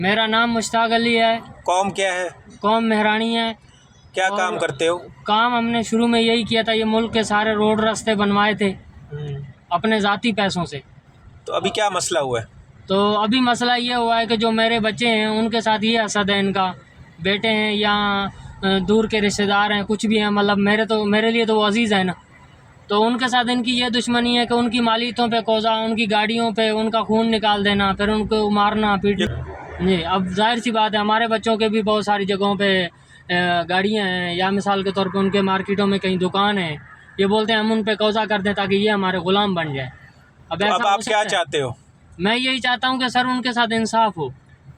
मेरा नाम मुश्ताक अली है। कौम क्या है? कौम मेहरानी है। क्या काम करते हो? काम हमने शुरू में यही किया था, ये मुल्क के सारे रोड रास्ते बनवाए थे अपने ज़ाती पैसों से। तो अभी क्या मसला हुआ है? तो अभी मसला ये हुआ है कि जो मेरे बच्चे हैं उनके साथ ये हसद है, इनका बेटे हैं या दूर के रिश्तेदार हैं, कुछ भी हैं, मतलब मेरे लिए तो वो अजीज़ है ना। तो उनके साथ इनकी ये दुश्मनी है कि उनकी मालियतों पे कोज़ा, उनकी गाड़ियों पे उनका खून निकाल देना, फिर उनको मारना पीटना। जी, अब जाहिर सी बात है हमारे बच्चों के भी बहुत सारी जगहों पे गाड़ियाँ हैं, या मिसाल के तौर पे उनके मार्केटों में कहीं दुकान है, ये बोलते हैं हम उन पे कब्जा कर दें ताकि ये हमारे ग़ुलाम बन जाए। अब आप क्या चाहते हो? मैं यही चाहता हूँ कि सर उनके साथ इंसाफ हो,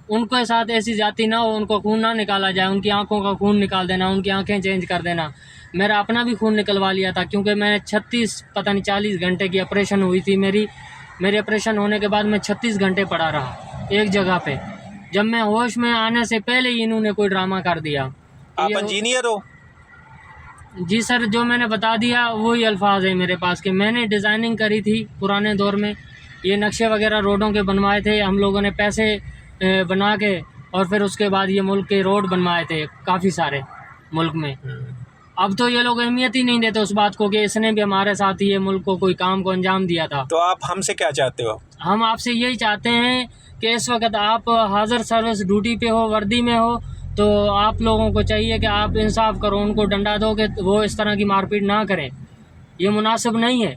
उनके साथ ऐसी जाति ना हो, उनको खून ना निकाला जाए, उनकी आंखों का खून निकाल देना, उनकी आंखें चेंज कर देना। मेरा अपना भी खून निकलवा लिया था क्योंकि मैं 36 पता नहीं 40 घंटे की ऑपरेशन हुई थी मेरे ऑपरेशन होने के बाद मैं 36 घंटे पड़ा रहा एक जगह पे। जब मैं होश में आने से पहले ही इन्होंने कोई ड्रामा कर दिया। आप इंजीनियर हो? जी सर, जो मैंने बता दिया वही अल्फाज है मेरे पास कि मैंने डिज़ाइनिंग करी थी पुराने दौर में, ये नक्शे वगैरह रोडों के बनवाए थे हम लोगों ने पैसे बना के, और फिर उसके बाद ये मुल्क के रोड बनवाए थे काफ़ी सारे मुल्क में। अब तो ये लोग अहमियत ही नहीं देते उस बात को कि इसने भी हमारे साथ ये मुल्क को कोई काम को अंजाम दिया था। तो आप हमसे क्या चाहते हो? हम आपसे यही चाहते हैं कि इस वक्त आप हाजिर सर्विस ड्यूटी पे हो, वर्दी में हो, तो आप लोगों को चाहिए कि आप इंसाफ करो, उनको डंडा दो कि वो इस तरह की मारपीट ना करें, ये मुनासिब नहीं है।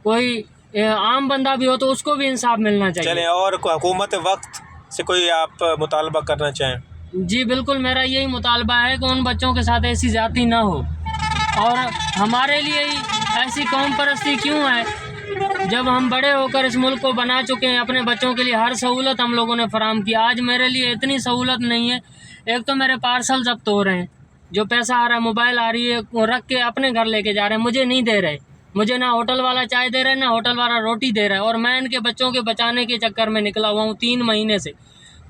कोई आम बंदा भी हो तो उसको भी इंसाफ मिलना चाहिए। चलें, और हुकूमत वक्त से कोई आप मुतालबा करना चाहें? जी बिल्कुल, मेरा यही मुतालबा है कि उन बच्चों के साथ ऐसी ज़्यादती ना हो, और हमारे लिए ही ऐसी कौम परस्ती क्यों है जब हम बड़े होकर इस मुल्क को बना चुके हैं, अपने बच्चों के लिए हर सहूलत हम लोगों ने फराम की। आज मेरे लिए इतनी सहूलत नहीं है, एक तो मेरे पार्सल जब्त हो रहे हैं, जो पैसा आ रहा है, मोबाइल आ रही है, रख के अपने घर लेके जा रहे हैं, मुझे नहीं दे रहे, मुझे ना होटल वाला चाय दे रहा है ना होटल वाला रोटी दे रहा है, और मैं इनके बच्चों के बचाने के चक्कर में निकला हुआ हूँ 3 महीने से।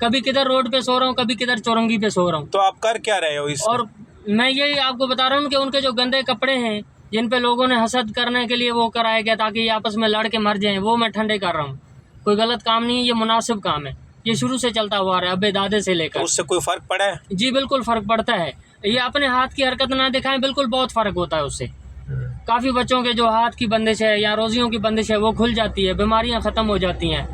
कभी किधर रोड पे सो रहा हूँ, कभी किधर चौरंगी पे सो रहा हूँ। तो आप कर क्या रहे हो इसमें? और मैं यही आपको बता रहा हूँ कि उनके जो गंदे कपड़े हैं जिन पे लोगों ने हसद करने के लिए वो कराया गया ताकि ये आपस में लड़ के मर जाएं, वो मैं ठंडे कर रहा हूँ। कोई गलत काम नहीं है, ये मुनासिब काम है, ये शुरू से चलता हुआ रहा है अब्बे दादे से लेकर। तो उससे कोई फ़र्क पड़ा है? जी बिल्कुल फ़र्क पड़ता है। ये अपने हाथ की हरकत ना दिखाएं, बिल्कुल बहुत फ़र्क होता है उससे। काफ़ी बच्चों के जो हाथ की बंदिश है या रोज़ियों की बंदिश है वो खुल जाती है, बीमारियाँ ख़त्म हो जाती हैं।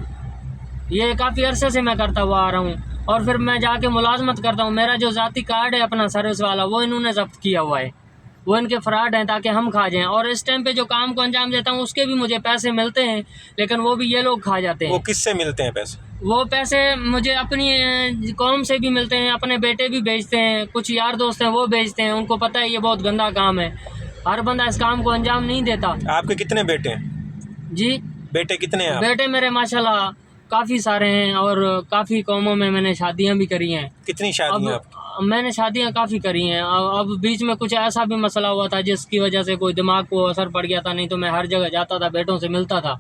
ये काफ़ी अरसे से मैं करता हुआ आ रहा हूँ, और फिर मैं जाके मुलाजमत करता हूँ। मेरा जो ज़ाती कार्ड है अपना सर्विस वाला, वो इन्होंने जब्त किया हुआ है, वो इनके फ्रॉड हैं ताकि हम खा जाएं। और इस टाइम पे जो काम को अंजाम देता हूँ उसके भी मुझे पैसे मिलते हैं, लेकिन वो भी ये लोग खा जाते हैं। वो किससे मिलते हैं पैसे? वो पैसे मुझे अपनी कौम से भी मिलते हैं, अपने बेटे भी भेजते हैं, कुछ यार दोस्त हैं वो भेजते हैं, उनको पता है ये बहुत गंदा काम है, हर बंदा इस काम को अंजाम नहीं देता। आपके कितने बेटे हैं? जी बेटे कितने हैं? बेटे मेरे माशाल्लाह काफ़ी सारे हैं, और काफ़ी कौमों में मैंने शादियां भी करी हैं। कितनी शादियां? मैंने शादियां काफ़ी करी हैं। अब बीच में कुछ ऐसा भी मसला हुआ था जिसकी वजह से कोई दिमाग को असर पड़ गया था, नहीं तो मैं हर जगह जाता था, बेटों से मिलता था।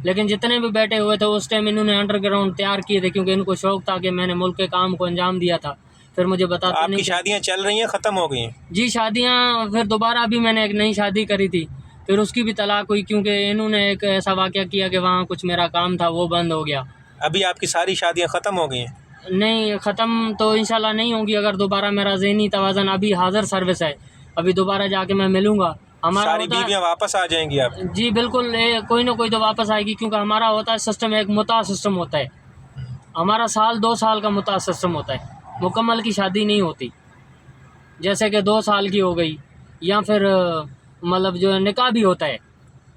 लेकिन जितने भी बेटे हुए थे उस टाइम इन्होंने अंडरग्राउंड तैयार किए थे, क्योंकि इनको शौक था कि मैंने मुल्क के काम को अंजाम दिया था। फिर मुझे बताते नहीं। आपकी शादियाँ चल रही हैं, ख़त्म हो गई हैं? जी शादियाँ फिर दोबारा अभी मैंने एक नई शादी करी थी, फिर उसकी भी तलाक हुई, क्योंकि इन्होंने एक ऐसा वाक़या किया कि वहाँ कुछ मेरा काम था वो बंद हो गया। अभी आपकी सारी शादियाँ ख़त्म हो गई हैं? नहीं, ख़त्म तो इंशाल्लाह नहीं होंगी, अगर दोबारा मेरा ज़हनी तवाज़न, अभी हाज़िर सर्विस है, अभी दोबारा जाके मैं मिलूँगा। हमारा सारी बीवियाँ वापस आ जाएंगी आप? जी बिल्कुल, कोई ना कोई तो वापस आएगी, क्योंकि हमारा होता है सिस्टम, एक मुता सिस्टम होता है हमारा, 2 साल का मुता सिस्टम होता है, मुकम्मल की शादी नहीं होती। जैसे कि 2 साल की हो गई, या फिर मतलब जो निकाह भी होता है,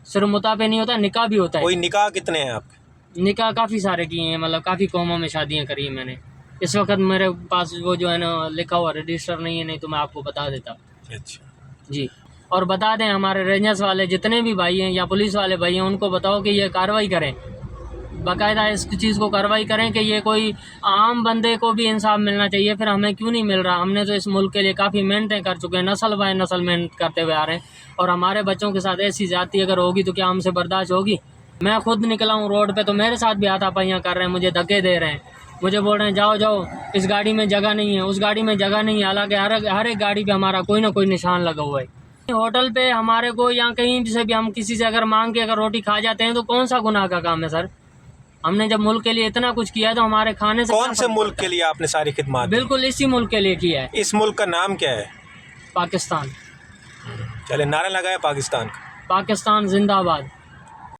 सिर्फ मुता पे नहीं होता, निकाह भी होता है। कोई निकाह कितने हैं आपके? निकाह काफ़ी सारे किए हैं, मतलब काफ़ी कौमों में शादियां करी हैं मैंने। इस वक्त मेरे पास वो जो है ना लिखा हुआ रजिस्टर नहीं है, नहीं तो मैं आपको बता देता। अच्छा जी, और बता दें हमारे रेंजर्स वाले जितने भी भाई हैं या पुलिस वाले भाई हैं, उनको बताओ कि ये कार्रवाई करें, बाकायदा इस चीज़ को कार्रवाई करें कि ये कोई आम बंदे को भी इंसाफ मिलना चाहिए। फिर हमें क्यों नहीं मिल रहा? हमने तो इस मुल्क के लिए काफ़ी मेहनतें कर चुके हैं, नस्ल बाय नस्ल मेहनत करते हुए आ रहे हैं, और हमारे बच्चों के साथ ऐसी ज़्यादती अगर होगी तो क्या हमसे बर्दाश्त होगी? मैं खुद निकला हूँ रोड पे, तो मेरे साथ भी हाथापाइयाँ कर रहे हैं, मुझे धक्के दे रहे हैं, मुझे बोल रहे हैं जाओ जाओ, इस गाड़ी में जगह नहीं है, उस गाड़ी में जगह नहीं है। हालांकि हर एक गाड़ी पे हमारा कोई ना कोई निशान लगा हुआ है। होटल पे हमारे को या कहीं से भी हम किसी से अगर मांग के अगर रोटी खा जाते हैं तो कौन सा गुनाह का काम है सर? हमने जब मुल्क के लिए इतना कुछ किया है तो हमारे खाने से कौन क्या से फर्क मुल्क पड़ता के लिए आपने सारी खिदमत है? दी? बिल्कुल इसी मुल्क के लिए किया है, इस मुल्क का नाम क्या है? पाकिस्तान। चले नारा लगाया पाकिस्तान का। पाकिस्तान जिंदाबाद।